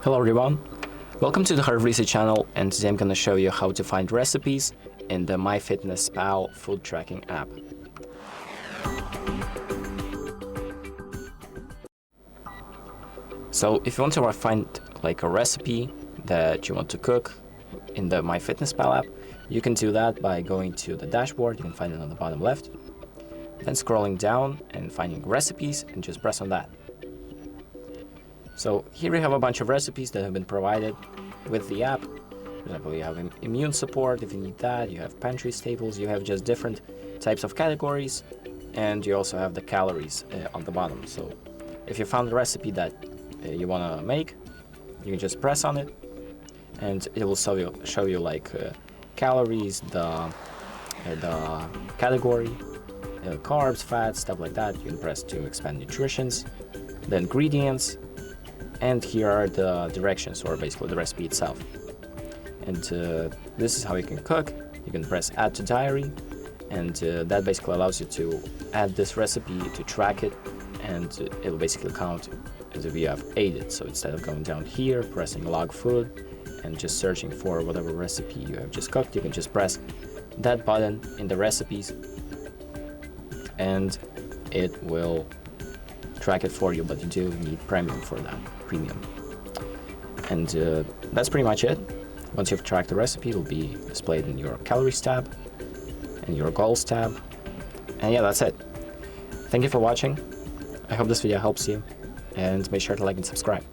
Hello everyone, welcome to the HardReset channel, and today I'm going to show you how to find recipes in the MyFitnessPal food tracking app. So if you want to find like a recipe that you want to cook in the MyFitnessPal app, you can do that by going to the dashboard. You can find it on the bottom left, then scrolling down and finding recipes and just press on that. So here we have a bunch of recipes that have been provided with the app. For example, you have immune support if you need that, you have pantry staples, you have just different types of categories, and you also have the calories on the bottom. So if you found a recipe that you want to make, you can just press on it and it will show you like calories, the category, carbs, fats, stuff like that. You can press to expand nutritions, the ingredients, and here are the directions, or basically the recipe itself. And this is how you can cook. You can press add to diary, and that basically allows you to add this recipe, to track it, and it'll basically count as if you have ate it. So instead of going down here, pressing log food, and just searching for whatever recipe you have just cooked, you can just press that button in the recipes, and it will track it for you, but you do need premium for that. And that's pretty much it. Once you've tracked the recipe, it'll be displayed in your calories tab and your goals tab. And yeah, that's it. Thank you for watching. I hope this video helps you, and make sure to like and subscribe.